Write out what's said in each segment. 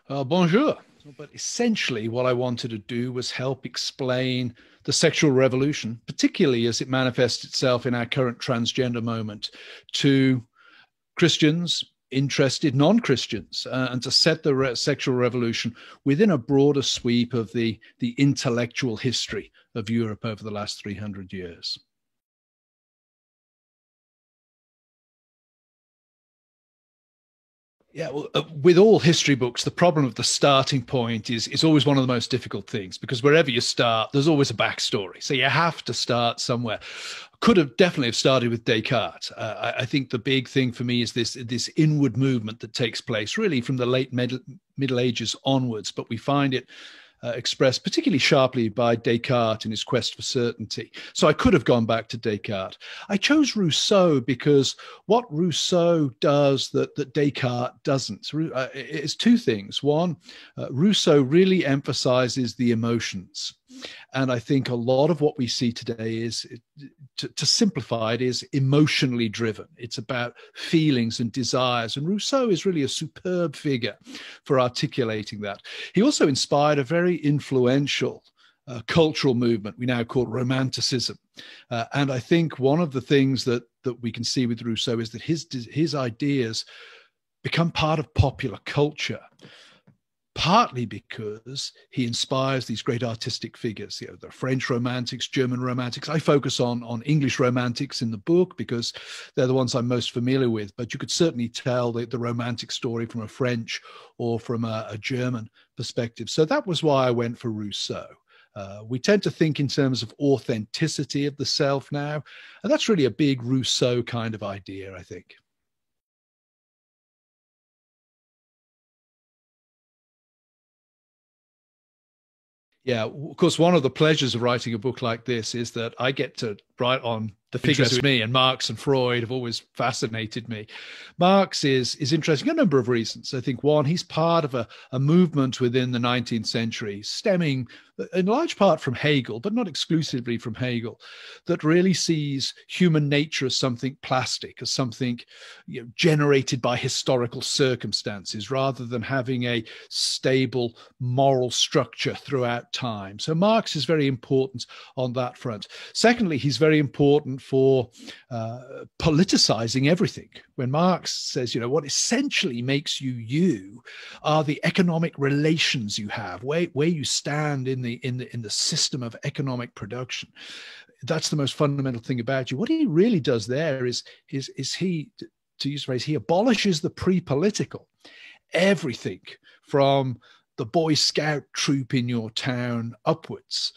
Bonjour. But essentially, what I wanted to do was help explain the sexual revolution, particularly as it manifests itself in our current transgender moment, to Christians, interested non-Christians, and to set the sexual revolution within a broader sweep of the intellectual history of Europe over the last 300 years. Yeah, well, with all history books, the problem of the starting point is always one of the most difficult things, because wherever you start, there's always a backstory. So you have to start somewhere. Could have definitely have started with Descartes. I think the big thing for me is this inward movement that takes place really from the late Middle Ages onwards, but we find it expressed particularly sharply by Descartes in his quest for certainty. So I could have gone back to Descartes. I chose Rousseau because what Rousseau does that Descartes doesn't is two things. One, Rousseau really emphasizes the emotions. And I think a lot of what we see today is, to simplify it, is emotionally driven. It's about feelings and desires. And Rousseau is really a superb figure for articulating that. He also inspired a very influential cultural movement we now call Romanticism. And I think one of the things that we can see with Rousseau is that his ideas become part of popular culture, partly because he inspires these great artistic figures, the French romantics, German romantics. I focus on English romantics in the book because they're the ones I'm most familiar with, but you could certainly tell the romantic story from a French or from a German perspective. So that was why I went for Rousseau. We tend to think in terms of authenticity of the self now, and that's really a big Rousseau kind of idea, I think. Yeah, of course, one of the pleasures of writing a book like this is that I get to write on the figures of me, and Marx and Freud have always fascinated me. Marx is interesting for a number of reasons. I think one, he's part of a movement within the 19th century, stemming in large part from Hegel, but not exclusively from Hegel, that really sees human nature as something plastic, as something generated by historical circumstances, rather than having a stable moral structure throughout time. So Marx is very important on that front. Secondly, he's very important for politicizing everything. When Marx says, what essentially makes you are the economic relations you have, where you stand in the system of economic production. That's the most fundamental thing about you. What he really does there is he, to use the phrase, he abolishes the pre-political. Everything from the Boy Scout troop in your town upwards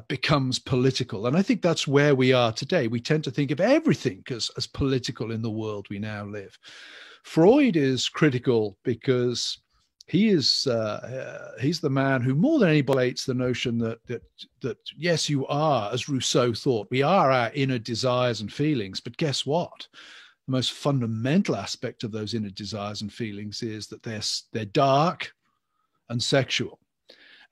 becomes political. And I think that's where we are today. We tend to think of everything as political in the world we now live. Freud is critical because he's the man who more than anybody relates the notion that yes, you are, as Rousseau thought, we are our inner desires and feelings, but guess what? The most fundamental aspect of those inner desires and feelings is that they're dark and sexual.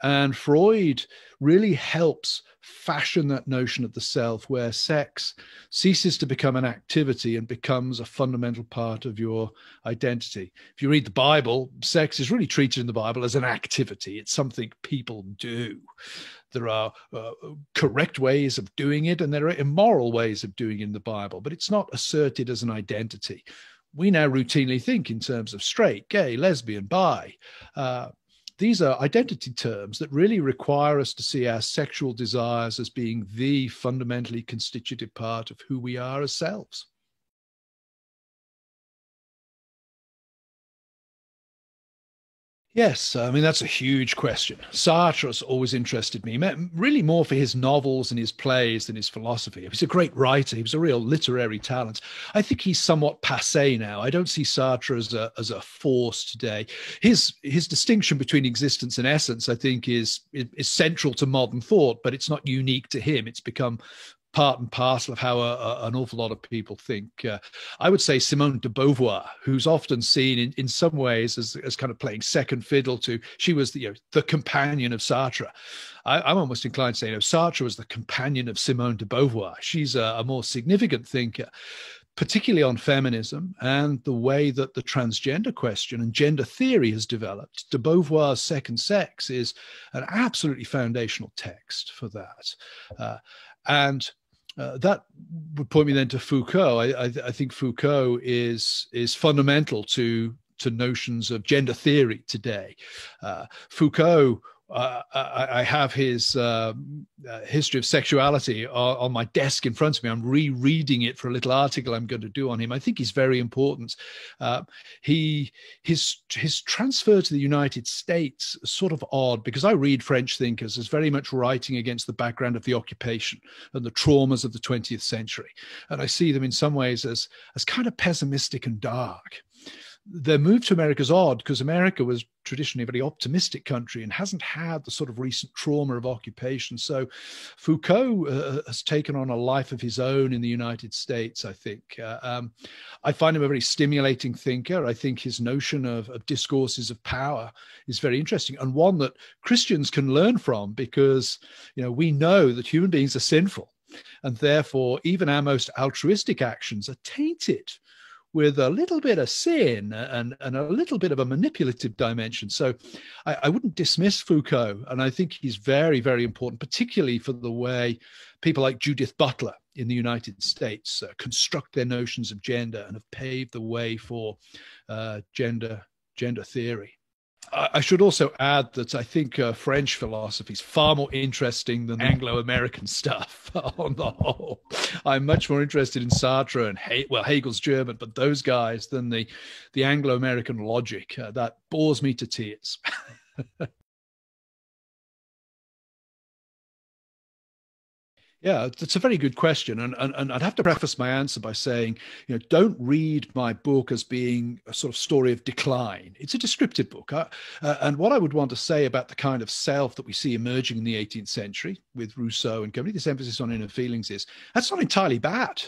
And Freud really helps fashion that notion of the self, where sex ceases to become an activity and becomes a fundamental part of your identity. If you read the Bible, sex is really treated in the Bible as an activity. It's something people do. There are correct ways of doing it, and there are immoral ways of doing it in the Bible, but it's not asserted as an identity. We now routinely think in terms of straight, gay, lesbian, bi. These are identity terms that really require us to see our sexual desires as being the fundamentally constitutive part of who we are as selves. Yes, I mean, that's a huge question. Sartre has always interested me, really more for his novels and his plays than his philosophy. He's a great writer. He was a real literary talent. I think he's somewhat passé now. I don't see Sartre as a force today. His distinction between existence and essence, I think, is central to modern thought, but it's not unique to him. It's become part and parcel of how an awful lot of people think. I would say Simone de Beauvoir, who's often seen in some ways as kind of playing second fiddle to, she was the companion of Sartre. I'm almost inclined to say, Sartre was the companion of Simone de Beauvoir. She's a more significant thinker. particularly on feminism and the way that the transgender question and gender theory has developed. De Beauvoir's Second Sex is an absolutely foundational text for that. And that would point me then to Foucault. I think Foucault is fundamental to notions of gender theory today. Foucault, I have his history of sexuality on my desk in front of me. I'm rereading it for a little article I'm going to do on him. I think he's very important. His transfer to the United States is sort of odd, because I read French thinkers as very much writing against the background of the occupation and the traumas of the 20th century. And I see them in some ways as kind of pessimistic and dark. Their move to America is odd, because America was traditionally a very optimistic country and hasn't had the sort of recent trauma of occupation. So Foucault has taken on a life of his own in the United States, I think. I find him a very stimulating thinker. I think his notion of discourses of power is very interesting, and one that Christians can learn from, because we know that human beings are sinful, and therefore even our most altruistic actions are tainted with a little bit of sin and a little bit of a manipulative dimension. So I wouldn't dismiss Foucault, and I think he's very, very important, particularly for the way people like Judith Butler in the United States construct their notions of gender and have paved the way for gender theory. I should also add that I think French philosophy is far more interesting than Anglo-American stuff on the whole. I'm much more interested in Sartre and Hegel's German, but those guys, than the Anglo-American logic. That bores me to tears. Yeah, that's a very good question. And I'd have to preface my answer by saying, don't read my book as being a sort of story of decline. It's a descriptive book. And what I would want to say about the kind of self that we see emerging in the 18th century with Rousseau and company, this emphasis on inner feelings, is that's not entirely bad.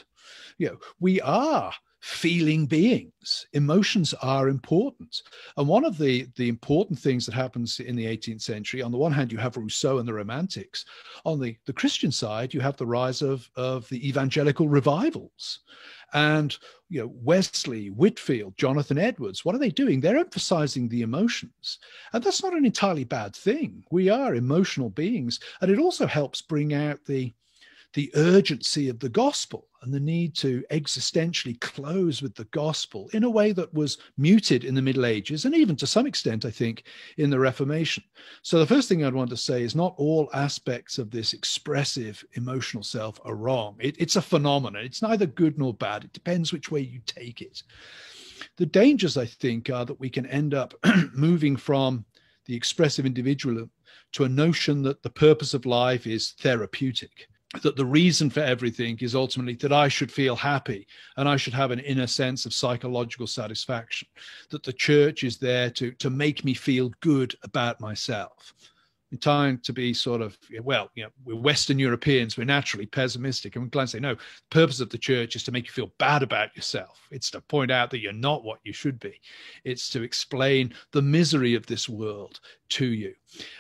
We are feeling beings. Emotions are important. And one of the important things that happens in the 18th century, on the one hand, you have Rousseau and the Romantics. On the Christian side, you have the rise of the evangelical revivals. And Wesley, Whitefield, Jonathan Edwards, what are they doing? They're emphasizing the emotions. And that's not an entirely bad thing. We are emotional beings. And it also helps bring out the urgency of the gospel and the need to existentially close with the gospel in a way that was muted in the Middle Ages, and even to some extent, I think, in the Reformation. So the first thing I'd want to say is not all aspects of this expressive emotional self are wrong. It's a phenomenon. It's neither good nor bad. It depends which way you take it. The dangers, I think, are that we can end up moving from the expressive individual to a notion that the purpose of life is therapeutic, that the reason for everything is ultimately that I should feel happy and I should have an inner sense of psychological satisfaction, that the church is there to make me feel good about myself. In time to be sort of, we're Western Europeans, we're naturally pessimistic, and we're glad to say, no, the purpose of the church is to make you feel bad about yourself. It's to point out that you're not what you should be. It's to explain the misery of this world to you.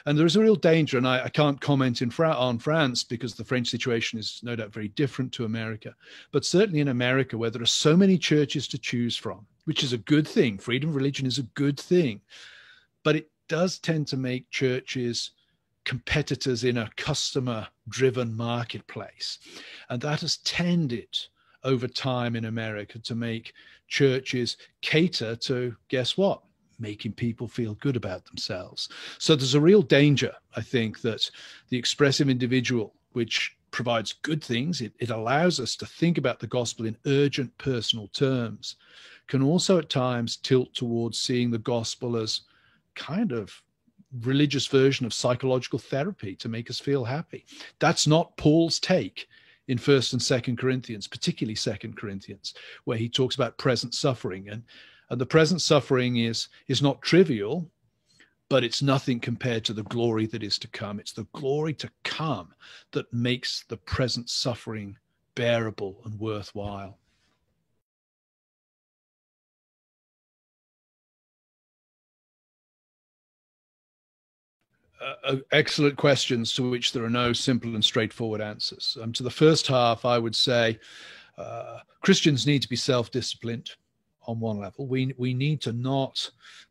And there is a real danger, and I can't comment on France because the French situation is no doubt very different to America, but certainly in America, where there are so many churches to choose from, which is a good thing. Freedom of religion is a good thing, but it does tend to make churches competitors in a customer-driven marketplace. And that has tended over time in America to make churches cater to, guess what? Making people feel good about themselves. So there's a real danger, I think, that the expressive individual, which provides good things, it allows us to think about the gospel in urgent personal terms, can also at times tilt towards seeing the gospel as kind of religious version of psychological therapy to make us feel happy. That's not Paul's take in 1st and 2nd Corinthians, particularly 2nd Corinthians, where he talks about present suffering. And the present suffering is not trivial, but it's nothing compared to the glory that is to come. It's the glory to come that makes the present suffering bearable and worthwhile. Excellent questions to which there are no simple and straightforward answers. To the first half, I would say Christians need to be self-disciplined on one level. We need to not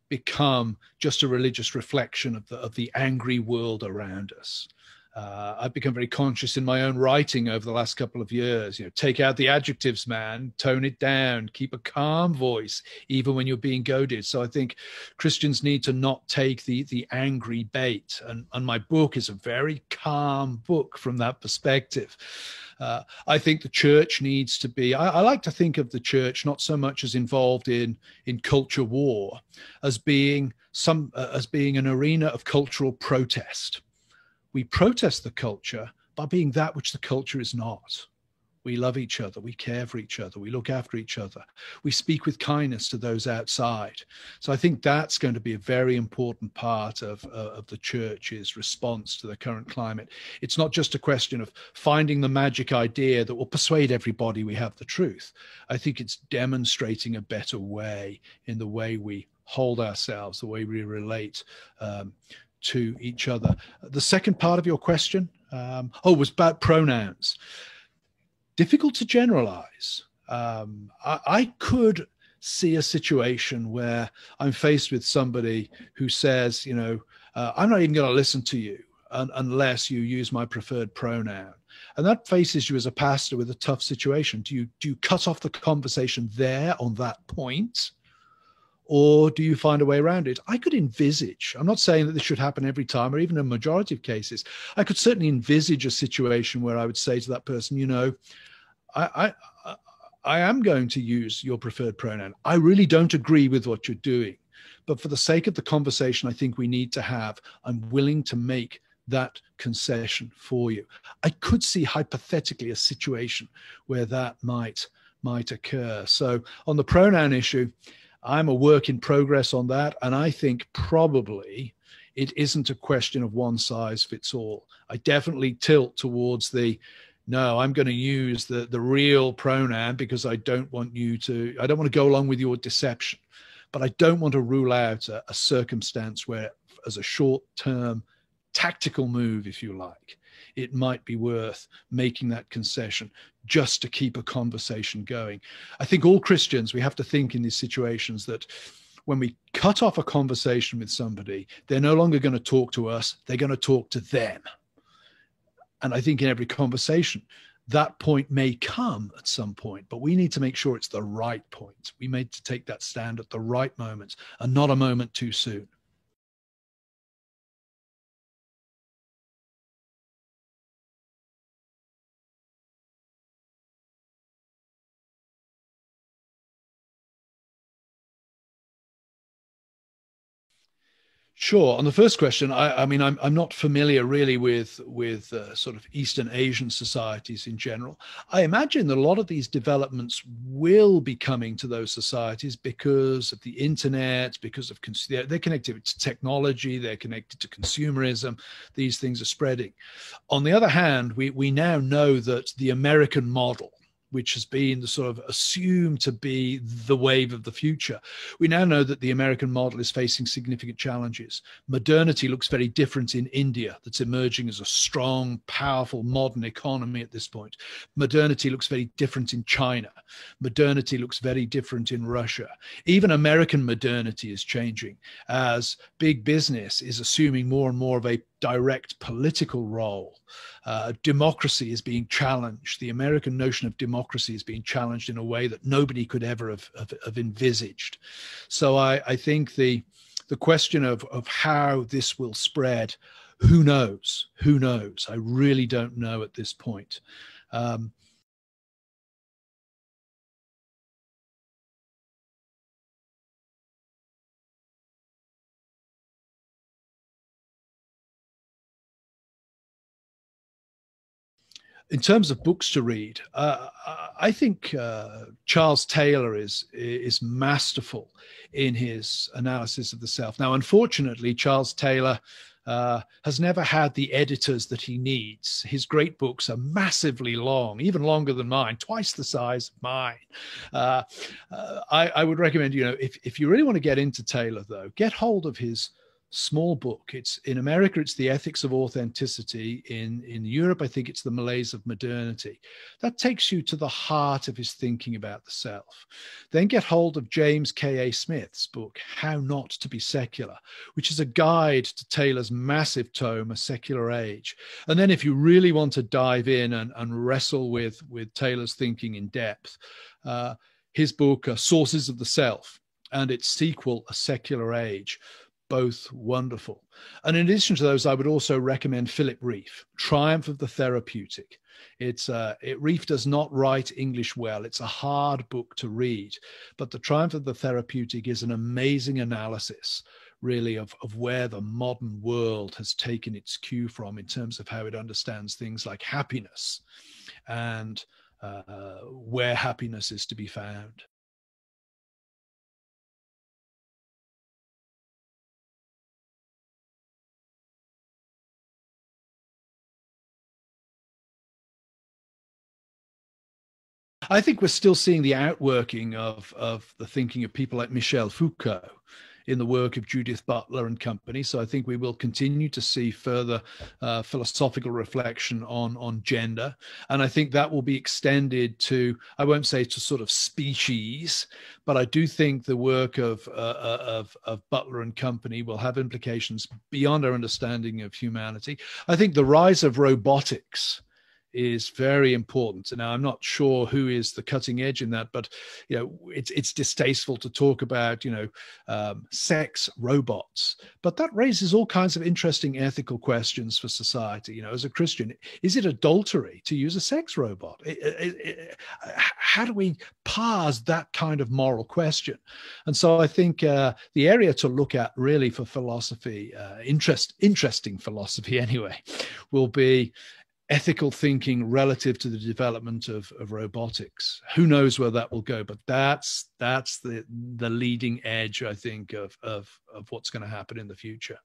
become just a religious reflection of the angry world around us. I've become very conscious in my own writing over the last couple of years. Take out the adjectives, man, tone it down, keep a calm voice, even when you're being goaded. So I think Christians need to not take the angry bait. And my book is a very calm book from that perspective. I think the church needs to be, I like to think of the church not so much as involved in culture war, as being an arena of cultural protest. We protest the culture by being that which the culture is not. We love each other. We care for each other. We look after each other. We speak with kindness to those outside. So I think that's going to be a very important part of the church's response to the current climate. It's not just a question of finding the magic idea that will persuade everybody we have the truth. I think it's demonstrating a better way in the way we hold ourselves, the way we relate to each other. The second part of your question was about pronouns. Difficult to generalize. I could see a situation where I'm faced with somebody who says, I'm not even going to listen to you unless you use my preferred pronoun. And that faces you as a pastor with a tough situation. Do you cut off the conversation there on that point? Or do you find a way around it? I could envisage, I'm not saying that this should happen every time or even in a majority of cases. I could certainly envisage a situation where I would say to that person, I am going to use your preferred pronoun. I really don't agree with what you're doing. But for the sake of the conversation I think we need to have, I'm willing to make that concession for you. I could see hypothetically a situation where that might occur. So on the pronoun issue, I'm a work in progress on that. And I think probably it isn't a question of one size fits all. I definitely tilt towards no, I'm going to use the real pronoun because I don't want to go along with your deception. But I don't want to rule out a circumstance where, as a short-term tactical move, if you like, it might be worth making that concession just to keep a conversation going. I think all Christians, we have to think in these situations that when we cut off a conversation with somebody, they're no longer going to talk to us, they're going to talk to them. And I think in every conversation, that point may come at some point, but we need to make sure it's the right point. We need to take that stand at the right moment and not a moment too soon. Sure. On the first question, I mean, I'm not familiar really with sort of Eastern Asian societies in general. I imagine that a lot of these developments will be coming to those societies because of the internet, because of they're connected to technology, they're connected to consumerism. These things are spreading. On the other hand, we now know that the American model, which has been the sort of assumed to be the wave of the future. We now know that the American model is facing significant challenges. Modernity looks very different in India, that's emerging as a strong, powerful, modern economy at this point. Modernity looks very different in China. Modernity looks very different in Russia. Even American modernity is changing as big business is assuming more and more of a direct political role. Democracy is being challenged. The American notion of democracy is being challenged in a way that nobody could ever have envisaged. So I think the question of how this will spread, who knows? Who knows? I really don't know at this point. In terms of books to read, I think Charles Taylor is masterful in his analysis of the self. Now, unfortunately, Charles Taylor has never had the editors that he needs. His great books are massively long, even longer than mine, twice the size of mine. I would recommend, if you really want to get into Taylor, though, get hold of his small book. It's in America, it's The Ethics of Authenticity. In Europe, I think it's The Malaise of Modernity. That takes you to the heart of his thinking about the self. Then get hold of James K.A. Smith's book, How Not to Be Secular, which is a guide to Taylor's massive tome, A Secular Age. And then if you really want to dive in and wrestle with Taylor's thinking in depth, his book, Sources of the Self, and its sequel, A Secular Age, both wonderful. And in addition to those, I would also recommend Philip Rieff, Triumph of the Therapeutic. Rieff does not write English well. It's a hard book to read, but The Triumph of the Therapeutic is an amazing analysis, really, of where the modern world has taken its cue from in terms of how it understands things like happiness and where happiness is to be found. I think we're still seeing the outworking of the thinking of people like Michel Foucault in the work of Judith Butler and company. So I think we will continue to see further philosophical reflection on gender. And I think that will be extended to, I won't say to sort of species, but I do think the work of Butler and company will have implications beyond our understanding of humanity. I think the rise of robotics is very important. Now, I'm not sure who is the cutting edge in that, but it's distasteful to talk about sex robots. But that raises all kinds of interesting ethical questions for society. As a Christian, is it adultery to use a sex robot? How do we parse that kind of moral question? And so I think the area to look at really for philosophy, interesting philosophy anyway, will be ethical thinking relative to the development of robotics. Who knows where that will go, but that's the leading edge, I think, of what's going to happen in the future.